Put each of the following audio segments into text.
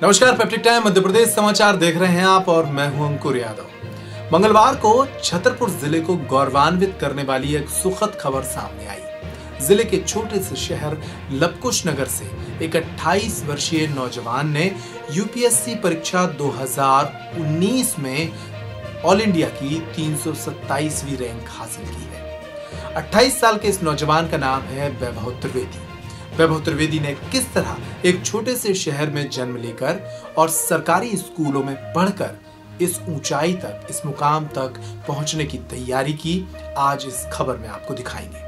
नमस्कार, peptic time Madhya Pradesh समाचार देख रहे हैं आप और मैं हूं अंकुर यादव। मंगलवार को छतरपुर जिले को गौरवान्वित करने वाली एक सुखद खबर सामने आई। जिले के छोटे से शहर लबकुश नगर से एक 28 वर्षीय नौजवान ने यूपीएससी परीक्षा 2019 में ऑल इंडिया की 327वीं रैंक हासिल की है। 28 साल के इस नौजवान का नाम है वैभव त्रिवेदी। वैभव त्रिवेदी ने किस तरह एक छोटे से शहर में जन्म लेकर और सरकारी स्कूलों में पढ़कर इस ऊंचाई तक, इस मुकाम तक पहुंचने की तैयारी की, आज इस खबर में आपको दिखाएंगे।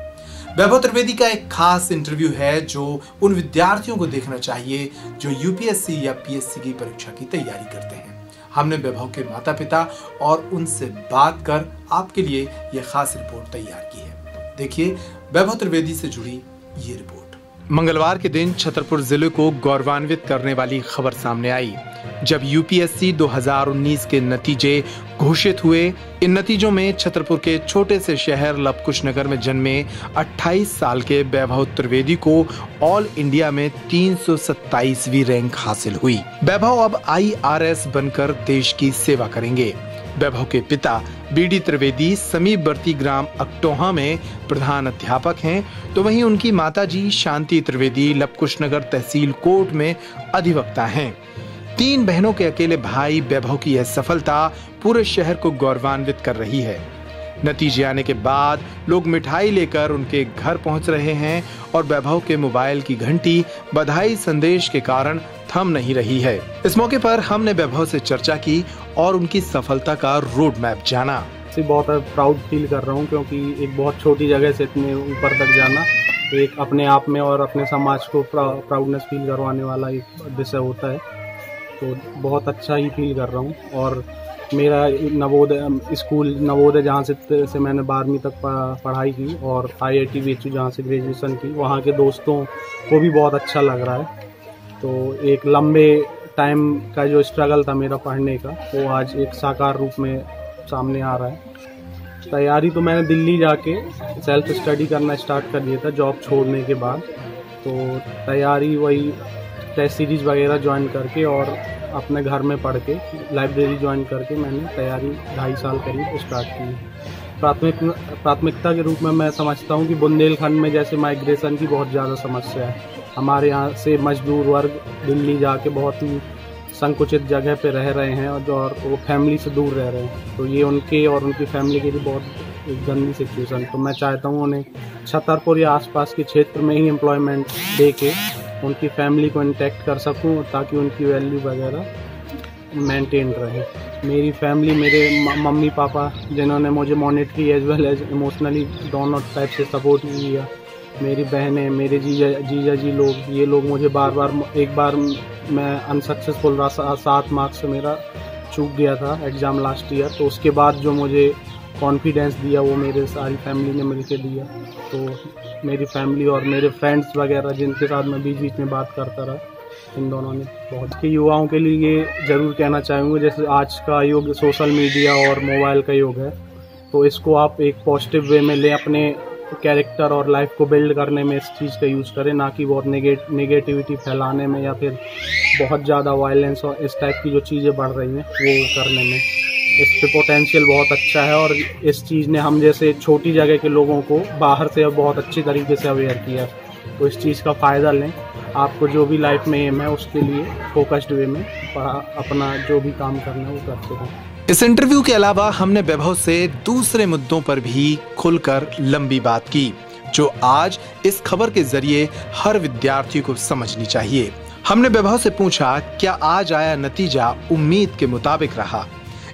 वैभव त्रिवेदी का एक खास इंटरव्यू है जो उन विद्यार्थियों को देखना चाहिए जो यूपीएससी या पीएससी की परीक्षा की तैयारी करते हैं। हमने वैभव के माता पिता और उनसे बात कर आपके लिए यह खास रिपोर्ट तैयार की है। देखिए वैभव त्रिवेदी से जुड़ी ये रिपोर्ट। मंगलवार के दिन छतरपुर जिले को गौरवान्वित करने वाली खबर सामने आई जब यूपीएससी 2019 के नतीजे घोषित हुए। इन नतीजों में छतरपुर के छोटे से शहर लबकुश नगर में जन्मे 28 साल के वैभव त्रिवेदी को ऑल इंडिया में 327वीं रैंक हासिल हुई। वैभव अब IRS बनकर देश की सेवा करेंगे। वैभव के पिता बीडी त्रिवेदी समीपवर्ती ग्राम अकटोहा में प्रधान अध्यापक हैं, तो वहीं उनकी माताजी शांति त्रिवेदी लबकुश नगर तहसील कोर्ट में अधिवक्ता हैं। 3 बहनों के अकेले भाई वैभव की यह सफलता पूरे शहर को गौरवान्वित कर रही है। नतीजे आने के बाद लोग मिठाई लेकर उनके घर पहुंच रहे हैं और वैभव के मोबाइल की घंटी बधाई संदेश के कारण थम नहीं रही है। इस मौके पर हमने वैभव से चर्चा की और उनकी सफलता का रोड मैप जाना। बहुत प्राउड फील कर रहा हूँ क्योंकि एक बहुत छोटी जगह से इतने ऊपर तक जाना एक अपने आप में और अपने समाज को प्राउडनेस फील करवाने वाला एक विषय होता है। तो बहुत अच्छा ही फील कर रहा हूँ। और मेरा नवोदय जहाँ से मैंने 12वीं तक पढ़ाई की और IIT BHU जहाँ से ग्रेजुएशन की, वहाँ के दोस्तों को भी बहुत अच्छा लग रहा है। तो एक लंबे टाइम का जो स्ट्रगल था मेरा पढ़ने का, वो आज एक साकार रूप में सामने आ रहा है। तैयारी तो मैंने दिल्ली जाके सेल्फ स्टडी करना स्टार्ट कर दिया था जॉब छोड़ने के बाद। तो तैयारी वही टेस्ट सीरीज वगैरह ज्वाइन करके और अपने घर में पढ़ के लाइब्रेरी ज्वाइन करके मैंने तैयारी 2.5 साल करीब स्टार्ट की। प्राथमिकता के रूप में मैं समझता हूँ कि बुंदेलखंड में जैसे माइग्रेशन की बहुत ज़्यादा समस्या है। हमारे यहाँ से मजदूर वर्ग दिल्ली जाके बहुत ही संकुचित जगह पे रह रहे हैं और वो फैमिली से दूर रह रहे हैं। तो ये उनके और उनकी फैमिली के लिए बहुत एक गंदी सिचुएशन। तो मैं चाहता हूँ उन्हें छतरपुर या आसपास के क्षेत्र में ही एम्प्लॉयमेंट दे के उनकी फैमिली को इंटैक्ट कर सकूँ ताकि उनकी वैल्यू वगैरह मेंटेन रहे। मेरी फैमिली, मेरे मम्मी पापा जिन्होंने मुझे monetary as well as emotionally दोनों टाइप से सपोर्ट किया, मेरी बहनें, मेरे जीजा जी लोग, ये लोग मुझे एक बार मैं अनसक्सेसफुल रहा, 7 मार्क्स से मेरा चूक गया था एग्ज़ाम लास्ट ईयर। तो उसके बाद जो मुझे कॉन्फिडेंस दिया वो मेरे सारी फैमिली ने मिलके दिया। तो मेरी फैमिली और मेरे फ्रेंड्स वगैरह जिनके साथ मैं बीच बीच में बात करता रहा, इन दोनों ने बहुत के युवाओं के लिए ये ज़रूर कहना चाहूँगा, जैसे आज का युग सोशल मीडिया और मोबाइल का युग है, तो इसको आप एक पॉजिटिव वे में लें, अपने कैरेक्टर और लाइफ को बिल्ड करने में इस चीज़ का यूज़ करें, ना कि बहुत नेगेटिविटी फैलाने में या फिर बहुत ज़्यादा वायलेंस और इस टाइप की जो चीज़ें बढ़ रही हैं वो करने में। इस पे पोटेंशियल बहुत अच्छा है और इस चीज़ ने हम जैसे छोटी जगह के लोगों को बाहर से बहुत अच्छी तरीके से अवेयर किया। तो इस चीज़ का फ़ायदा लें। आपको जो भी लाइफ में एम है उसके लिए फोकस्ड वे में अपना जो भी काम करना है वो करते हैं। इस इंटरव्यू के अलावा हमने वैभव से दूसरे मुद्दों पर भी खुलकर लंबी बात की जो आज इस खबर के जरिए हर विद्यार्थी को समझनी चाहिए। हमने वैभव से पूछा क्या आज आया नतीजा उम्मीद के मुताबिक रहा।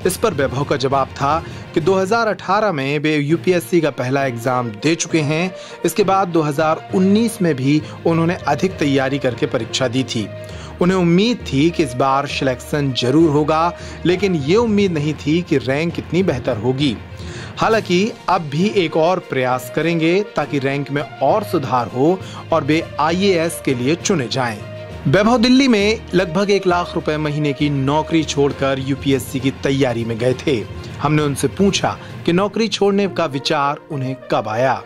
इस पर वैभव का जवाब था कि 2018 में वे यूपीएससी का पहला एग्जाम दे चुके हैं। इसके बाद 2019 में भी उन्होंने अधिक तैयारी करके परीक्षा दी थी। उन्हें उम्मीद थी कि इस बार सिलेक्शन जरूर होगा, लेकिन ये उम्मीद नहीं थी कि रैंक इतनी बेहतर होगी। हालांकि अब भी एक और प्रयास करेंगे ताकि रैंक में और सुधार हो और वे IAS के लिए चुने जाएं। वैभव दिल्ली में लगभग 1 लाख रुपए महीने की नौकरी छोड़कर यूपीएससी की तैयारी में गए थे। हमने उनसे पूछा कि नौकरी छोड़ने का विचार उन्हें कब आया।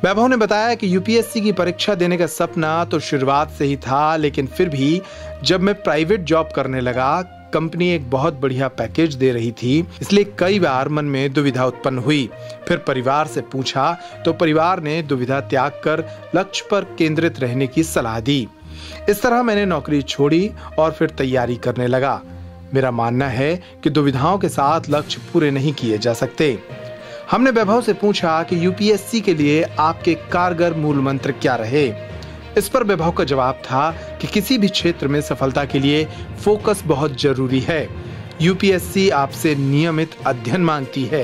वैभव ने बताया कि यूपीएससी की परीक्षा देने का सपना तो शुरुआत से ही था, लेकिन फिर भी जब मैं प्राइवेट जॉब करने लगा, कंपनी एक बहुत बढ़िया पैकेज दे रही थी, इसलिए कई बार मन में दुविधा उत्पन्न हुई। फिर परिवार से पूछा तो परिवार ने दुविधा त्याग कर लक्ष्य पर केंद्रित रहने की सलाह दी। इस तरह मैंने नौकरी छोड़ी और फिर तैयारी करने लगा। मेरा मानना है कि दुविधाओं के साथ लक्ष्य पूरे नहीं किए जा सकते। हमने वैभव से पूछा कि यूपीएससी के लिए आपके कारगर मूल मंत्र क्या रहे। इस पर वैभव का जवाब था कि किसी भी क्षेत्र में सफलता के लिए फोकस बहुत जरूरी है। यूपीएससी आपसे नियमित अध्ययन मांगती है।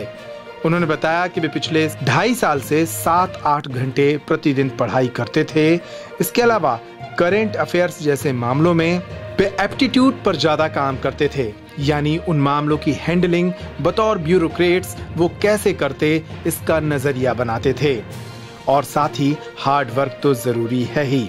उन्होंने बताया कि वे पिछले 2.5 साल से 7-8 घंटे प्रतिदिन पढ़ाई करते थे। इसके अलावा करंट अफेयर्स जैसे मामलों में वे एप्टीट्यूड पर ज्यादा काम करते थे, यानी उन मामलों की हैंडलिंग बतौर ब्यूरोक्रेट्स वो कैसे करते इसका नजरिया बनाते थे। और साथ ही हार्ड वर्क तो जरूरी है ही।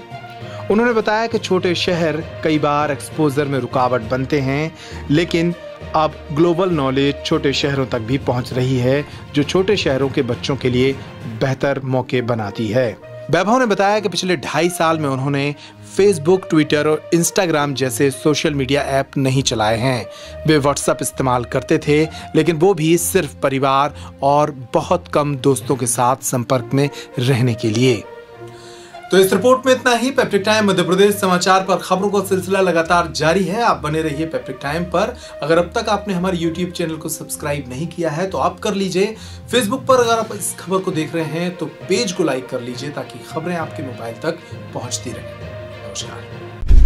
उन्होंने बताया कि छोटे शहर कई बार एक्सपोजर में रुकावट बनते हैं, लेकिन अब ग्लोबल नॉलेज छोटे शहरों तक भी पहुंच रही है, जो छोटे शहरों के बच्चों के लिए बेहतर मौके बनाती है। वैभव ने बताया कि पिछले 2.5 साल में उन्होंने फेसबुक, ट्विटर और इंस्टाग्राम जैसे सोशल मीडिया ऐप नहीं चलाए हैं। वे व्हाट्सएप इस्तेमाल करते थे, लेकिन वो भी सिर्फ परिवार और बहुत कम दोस्तों के साथ संपर्क में रहने के लिए। तो इस रिपोर्ट में इतना ही। पेप्टिक टाइम मध्य प्रदेश समाचार पर खबरों का सिलसिला लगातार जारी है। आप बने रहिए पेप्टिक टाइम पर। अगर अब तक आपने हमारे YouTube चैनल को सब्सक्राइब नहीं किया है तो आप कर लीजिए। फेसबुक पर अगर आप इस खबर को देख रहे हैं तो पेज को लाइक कर लीजिए ताकि खबरें आपके मोबाइल तक पहुंचती रहें। नमस्कार।